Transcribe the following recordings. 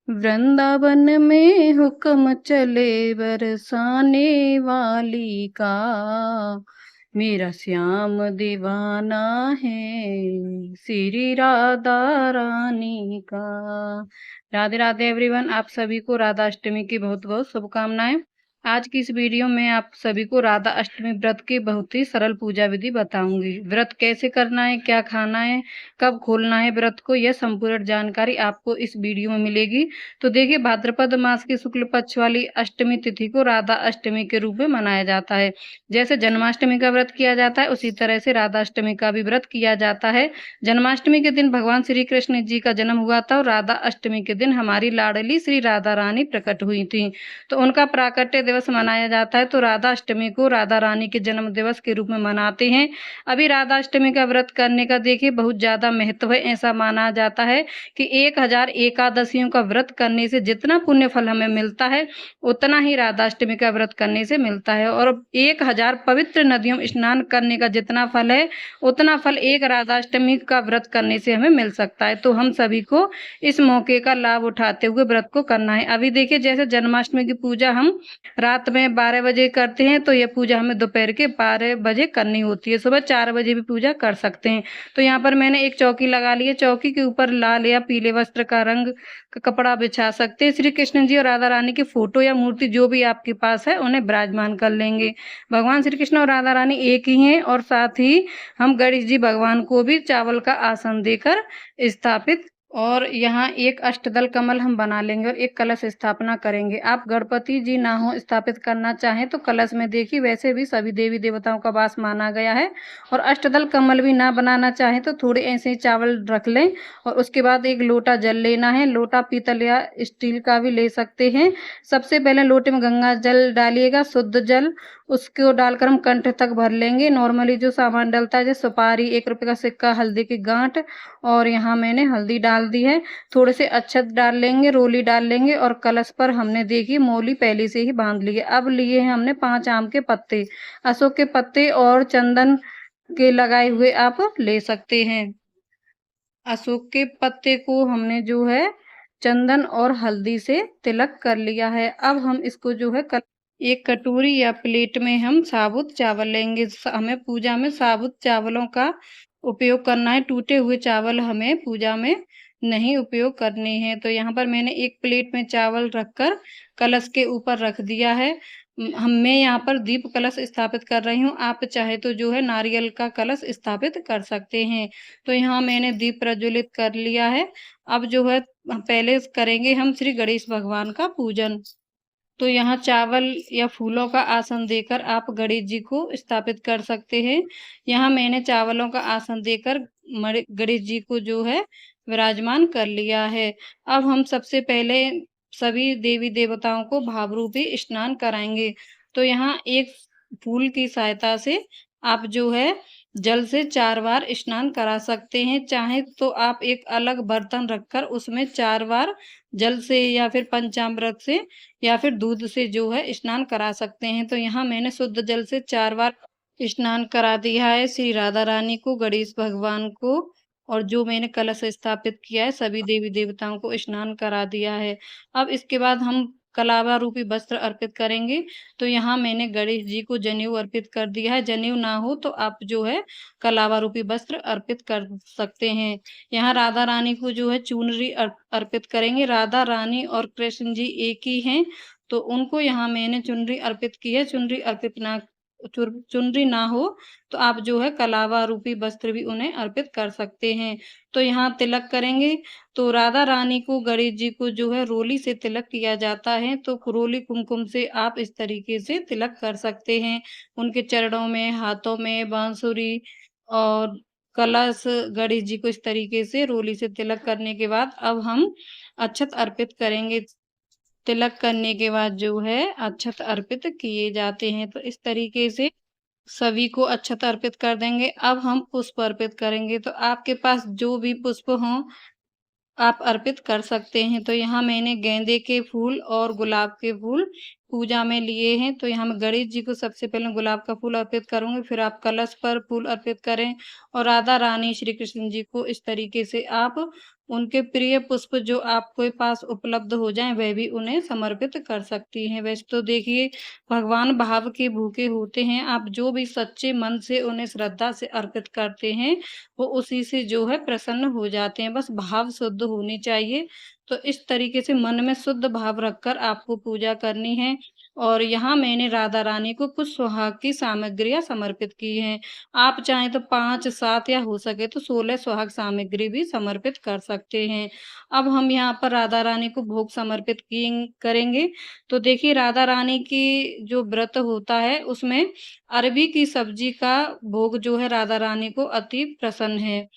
वृंदावन में हुक्म चले बरसाने वाली का। मेरा श्याम दीवाना है श्री राधा रानी का। राधे राधे एवरीवन, आप सभी को राधा अष्टमी की बहुत बहुत शुभकामनाएं। आज की इस वीडियो में आप सभी को राधा अष्टमी व्रत की बहुत ही सरल पूजा विधि बताऊंगी। व्रत कैसे करना है, क्या खाना है, कब खोलना है व्रत को, यह संपूर्ण जानकारी आपको इस वीडियो में मिलेगी। तो देखिए, भाद्रपद मास की शुक्ल पक्ष वाली अष्टमी तिथि को राधा अष्टमी के रूप में मनाया जाता है। जैसे जन्माष्टमी का व्रत किया जाता है, उसी तरह से राधा अष्टमी का भी व्रत किया जाता है। जन्माष्टमी के दिन भगवान श्री कृष्ण जी का जन्म हुआ था और राधा अष्टमी के दिन हमारी लाडली श्री राधा रानी प्रकट हुई थी, तो उनका प्राकट्य दिवस मनाया जाता है। तो राधा अष्टमी को राधा रानी के जन्म दिवस के रूप में मनाते हैं। अभी राधा अष्टमी का व्रत करने का देखिए बहुत ज्यादा महत्व है। ऐसा माना जाता है कि 1000 एकादशियों का व्रत करने से जितना पुण्य फल हमें मिलता है, उतना ही राधा अष्टमी का व्रत करने से मिलता है। और 1000 पवित्र नदियों में स्नान करने का जितना फल है, उतना फल एक राधा अष्टमी का व्रत करने से हमें मिल सकता है। तो हम सभी को इस मौके का लाभ उठाते हुए व्रत को करना है। अभी देखिए, जैसे जन्माष्टमी की पूजा हम रात में 12 बजे करते हैं, तो यह पूजा हमें दोपहर के 12 बजे करनी होती है। सुबह 4 बजे भी पूजा कर सकते हैं। तो यहाँ पर मैंने एक चौकी लगा ली है। चौकी के ऊपर लाल या पीले वस्त्र का रंग का कपड़ा बिछा सकते हैं। श्री कृष्ण जी और राधा रानी की फोटो या मूर्ति जो भी आपके पास है, उन्हें विराजमान कर लेंगे। भगवान श्री कृष्ण और राधा रानी एक ही हैं। और साथ ही हम गणेश जी भगवान को भी चावल का आसन देकर स्थापित, और यहाँ एक अष्टदल कमल हम बना लेंगे और एक कलश स्थापना करेंगे। आप गणपति जी ना हो स्थापित करना चाहें तो कलश में देखिए वैसे भी सभी देवी देवताओं का वास माना गया है। और अष्टदल कमल भी ना बनाना चाहें तो थोड़े ऐसे ही चावल रख लें और उसके बाद एक लोटा जल लेना है। लोटा पीतल या स्टील का भी ले सकते हैं। सबसे पहले लोटे में गंगा जल डालिएगा, शुद्ध जल, उसको डालकर हम कंठ तक भर लेंगे। नॉर्मली जो सामान डलता है, जैसे सुपारी, 1 रुपए का सिक्का, हल्दी की गांठ, और यहाँ मैंने हल्दी डाल दी है। थोड़े से अक्षत डाल लेंगे, रोली डाल लेंगे, और कलश पर हमने देखिए मौली पहले से ही बांध ली है। अब लिए हैं हमने 5 आम के पत्ते, अशोक के पत्ते और चंदन के लगाए हुए आप ले सकते हैं। अशोक के पत्ते को हमने जो है चंदन और हल्दी से तिलक कर लिया है। अब हम इसको जो है एक कटोरी या प्लेट में हम साबुत चावल लेंगे। हमें पूजा में साबुत चावलों का उपयोग करना है। टूटे हुए चावल हमें पूजा में नहीं उपयोग करने हैं। तो यहाँ पर मैंने एक प्लेट में चावल रखकर कलश के ऊपर रख दिया है। मैं यहाँ पर दीप कलश स्थापित कर रही हूँ। आप चाहे तो जो है नारियल का कलश स्थापित कर सकते हैं। तो यहाँ मैंने दीप प्रज्वलित कर लिया है। अब जो है पहले करेंगे हम श्री गणेश भगवान का पूजन। तो यहाँ चावल या फूलों का आसन देकर आप गणेश जी को स्थापित कर सकते हैं। यहाँ मैंने चावलों का आसन देकर गणेश जी को जो है विराजमान कर लिया है। अब हम सबसे पहले सभी देवी देवताओं को भाव रूपी स्नान कराएंगे। तो यहाँ एक फूल की सहायता से आप जो है जल से 4 बार स्नान करा सकते हैं। चाहे तो आप एक अलग बर्तन रखकर उसमें 4 बार जल से या फिर पंचामृत से या फिर दूध से जो है स्नान करा सकते हैं। तो यहाँ मैंने शुद्ध जल से 4 बार स्नान करा दिया है श्री राधा रानी को, गणेश भगवान को, और जो मैंने कलश स्थापित किया है सभी देवी देवताओं को स्नान करा दिया है। अब इसके बाद हम कलावा रूपी वस्त्र अर्पित करेंगे। तो यहाँ मैंने गणेश जी को जनेऊ अर्पित कर दिया है। जनेऊ ना हो तो आप जो है कलावा रूपी वस्त्र अर्पित कर सकते हैं। यहाँ राधा रानी को जो है चुनरी अर्पित करेंगे। राधा रानी और कृष्ण जी एक ही हैं, तो उनको यहाँ मैंने चुनरी अर्पित की है। चुनरी ना हो तो आप जो है कलावा रूपी वस्त्र भी उन्हें अर्पित कर सकते हैं। तो यहाँ तिलक करेंगे। तो राधा रानी को, गणेश जी को जो है रोली से तिलक किया जाता है। तो रोली कुमकुम से आप इस तरीके से तिलक कर सकते हैं। उनके चरणों में, हाथों में बांसुरी और कलश, गणेश जी को इस तरीके से रोली से तिलक करने के बाद अब हम अक्षत अर्पित करेंगे। तिलक करने के बाद जो है अक्षत अर्पित किए जाते हैं। तो इस तरीके से सभी को अक्षत अर्पित कर देंगे। अब हम पुष्प अर्पित करेंगे। तो आपके पास जो भी पुष्प हों आप अर्पित कर सकते हैं। तो यहाँ मैंने गेंदे के फूल और गुलाब के फूल पूजा में लिए हैं। तो यहाँ मैं गणेश जी को सबसे पहले गुलाब का फूल अर्पित करूंगी, फिर आप कलश पर फूल अर्पित करें, और राधा रानी श्री कृष्ण जी को इस तरीके से आप उनके प्रिय पुष्प जो आपके पास उपलब्ध हो जाएँ, वह भी उन्हें समर्पित कर सकती हैं। वैसे तो देखिए, भगवान भाव के भूखे होते हैं, आप जो भी सच्चे मन से उन्हें श्रद्धा से अर्पित करते हैं, वो उसी से जो है प्रसन्न हो जाते हैं, बस भाव शुद्ध होनी चाहिए। तो इस तरीके से मन में शुद्ध भाव रखकर आपको पूजा करनी है। और यहाँ मैंने राधा रानी को कुछ सुहाग की सामग्रियाँ समर्पित की हैं। आप चाहें तो 5, 7 या हो सके तो 16 सुहाग सामग्री भी समर्पित कर सकते हैं। अब हम यहाँ पर राधा रानी को भोग समर्पित किएं करेंगे। तो देखिए, राधा रानी की जो व्रत होता है उसमें अरबी की सब्जी का भोग जो है राधा रानी को अति प्रसन्न है।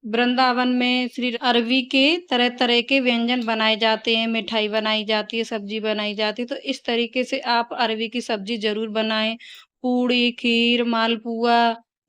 वृंदावन में श्री अरबी के तरह-तरह के व्यंजन बनाए जाते हैं, मिठाई बनाई जाती है, सब्जी बनाई जाती है, तो इस तरीके से आप अरबी की सब्जी ज़रूर बनाएँ। पूड़ी, खीर, मालपुआ,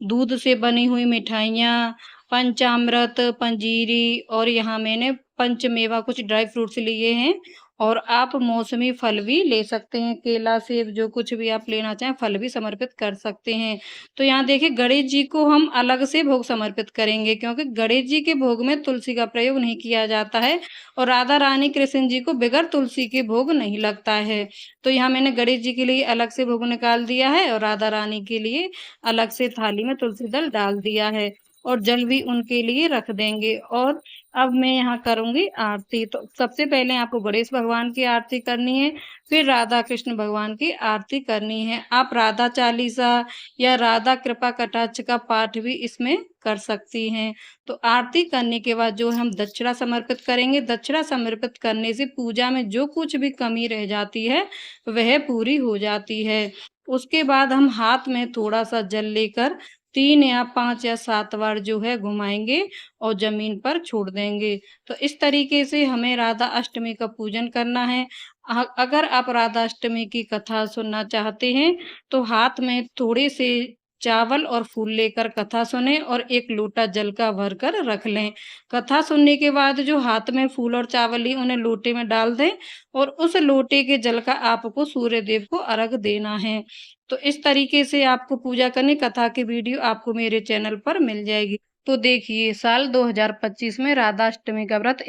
दूध से बनी हुई मिठाइयाँ, पंचामृत, पंजीरी और यहाँ मैंने पंचमेवा कुछ ड्राई फ्रूट्स लिए हैं और आप मौसमी फल भी ले सकते हैं, केला, सेब जो कुछ भी आप लेना चाहें, फल भी समर्पित कर सकते हैं। तो यहाँ देखिए, गणेश जी को हम अलग से भोग समर्पित करेंगे क्योंकि गणेश जी के भोग में तुलसी का प्रयोग नहीं किया जाता है और राधा रानी कृष्ण जी को बगैर तुलसी के भोग नहीं लगता है। तो यहाँ मैंने गणेश जी के लिए अलग से भोग निकाल दिया है और राधा रानी के लिए अलग से थाली में तुलसी दल डाल दिया है और जल भी उनके लिए रख देंगे। और अब मैं यहाँ करूँगी आरती। तो सबसे पहले आपको गणेश भगवान की आरती करनी है, फिर राधा कृष्ण भगवान की आरती करनी है। आप राधा चालीसा या राधा कृपा कटाक्ष का पाठ भी इसमें कर सकती हैं। तो आरती करने के बाद जो हम दक्षिणा समर्पित करेंगे, दक्षिणा समर्पित करने से पूजा में जो कुछ भी कमी रह जाती है, वह पूरी हो जाती है। उसके बाद हम हाथ में थोड़ा-सा जल लेकर 3 या 5 या 7 बार जो है घुमाएँगे और ज़मीन पर छोड़ देंगे। तो इस तरीके से हमें राधा अष्टमी का पूजन करना है। अगर आप राधा अष्टमी की कथा सुनना चाहते हैं, तो हाथ में थोड़े से चावल और फूल लेकर कथा सुनें और 1 लोटा जल का भरकर रख लें। कथा सुनने के बाद जो हाथ में फूल और चावल लिए उन्हें लोटे में डाल दें और उस लोटे के जल का आपको सूर्य देव को अर्घ देना है। तो इस तरीके से आपको पूजा करनी, कथा की वीडियो आपको मेरे चैनल पर मिल जाएगी। तो देखिए, साल 2025 में राधा अष्टमी का व्रत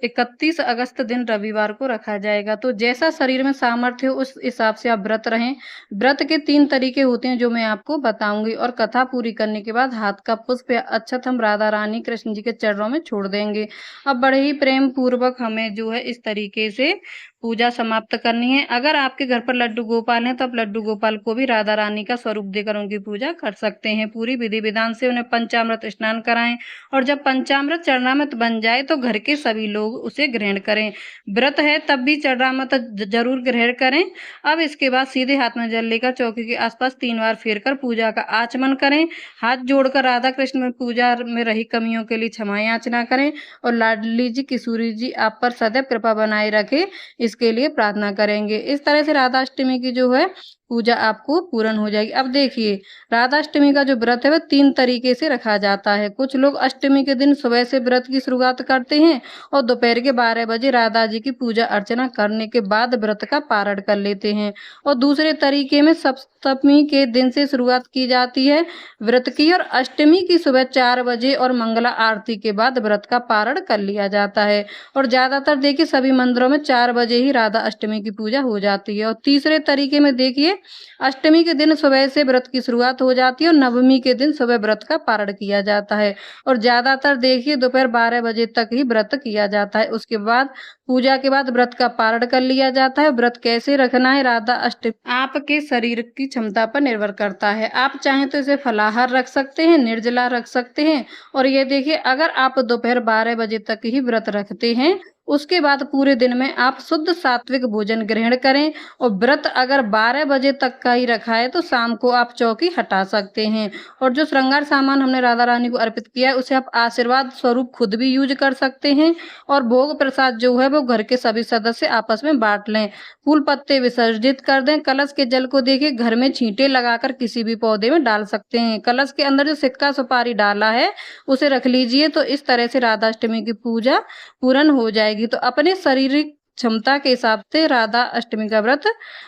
31 अगस्त दिन रविवार को रखा जाएगा। तो जैसा शरीर में सामर्थ्य हो उस हिसाब से आप व्रत रहें। व्रत के 3 तरीके होते हैं जो मैं आपको बताऊँगी और कथा पूरी करने के बाद हाथ का पुष्प या अक्षत हम राधा रानी कृष्ण जी के चरणों में छोड़ देंगे। अब बड़े ही प्रेम पूर्वक हमें जो है इस तरीके से पूजा समाप्त करनी है। अगर आपके घर पर लड्डू गोपाल हैं तो आप लड्डू गोपाल को भी राधा रानी का स्वरूप देकर उनकी पूजा कर सकते हैं। पूरी विधि-विधान से उन्हें पंचामृत स्नान कराएँ और जब पंचामृत चरणामृत बन जाए तो घर के सभी लोग उसे ग्रहण करें। व्रत है तब भी चरणामृत ज़रूर ग्रहण करें। अब इसके बाद सीधे हाथ में जल लेकर चौकी के आसपास 3 बार फेरकर पूजा का आचमन करें। हाथ जोड़कर राधा कृष्ण में पूजा में रही कमियों के लिए क्षमा याचना करें और लाडली जी, किशोरी जी आप पर सदैव कृपा बनाए रखें, इसके लिए प्रार्थना करेंगे। इस तरह से राधा अष्टमी की जो है पूजा आपको पूर्ण हो जाएगी। अब देखिए, राधा अष्टमी का जो व्रत है वह 3 तरीके से रखा जाता है। कुछ लोग अष्टमी के दिन सुबह से व्रत की शुरुआत करते हैं और दोपहर के 12 बजे राधा जी की पूजा अर्चना करने के बाद व्रत का पारण कर लेते हैं और दूसरे तरीके में सप्तमी के दिन से शुरुआत की जाती है व्रत की और अष्टमी की सुबह 4 बजे और मंगला आरती के बाद व्रत का पारण कर लिया जाता है। और ज़्यादातर देखिए सभी मंदिरों में 4 बजे ही राधा अष्टमी की पूजा हो जाती है। और तीसरे तरीके में देखिए, अष्टमी के दिन सुबह से व्रत की शुरुआत हो जाती है और नवमी के दिन सुबह व्रत का पारण किया जाता है और ज़्यादातर देखिए दोपहर 12 बजे तक ही व्रत किया जाता है। उसके बाद पूजा के बाद व्रत का पारण कर लिया जाता है। व्रत कैसे रखना है राधा अष्टमी आपके शरीर की क्षमता पर निर्भर करता है। आप चाहें तो इसे फलाहार रख सकते हैं, निर्जला रख सकते हैं और ये देखिए, अगर आप दोपहर 12 बजे तक ही व्रत रखते हैं, उसके बाद पूरे दिन में आप शुद्ध सात्विक भोजन ग्रहण करें और व्रत अगर 12 बजे तक का ही रखा है तो शाम को आप चौकी हटा सकते हैं। और जो श्रृंगार सामान हमने राधा रानी को अर्पित किया है उसे आप आशीर्वाद स्वरूप खुद भी यूज कर सकते हैं और भोग प्रसाद जो है वो घर के सभी सदस्य आपस में बांट लें। फूल पत्ते विसर्जित कर दें। कलश के जल को देखिए घर में छींटे लगाकर किसी भी पौधे में डाल सकते हैं। कलश के अंदर जो सिक्का सुपारी डाला है उसे रख लीजिए। तो इस तरह से राधा अष्टमी की पूजा पूर्ण हो जाएगी। तो अपने शारीरिक क्षमता के हिसाब से राधा अष्टमी का व्रत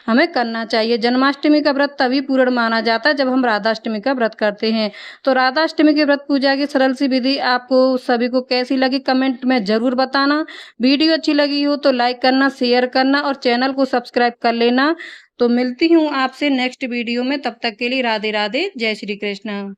हमें करना चाहिए। जन्माष्टमी का व्रत तभी पूर्ण माना जाता है जब हम राधा अष्टमी का व्रत करते हैं। तो राधा अष्टमी के व्रत पूजा की सरल सी विधि आपको सभी को कैसी लगी कमेंट में ज़रूर बताना। वीडियो अच्छी लगी हो तो लाइक करना, शेयर करना और चैनल को सब्सक्राइब कर लेना। तो मिलती हूँ आपसे नेक्स्ट वीडियो में, तब तक के लिए राधे राधे, जय श्री कृष्ण।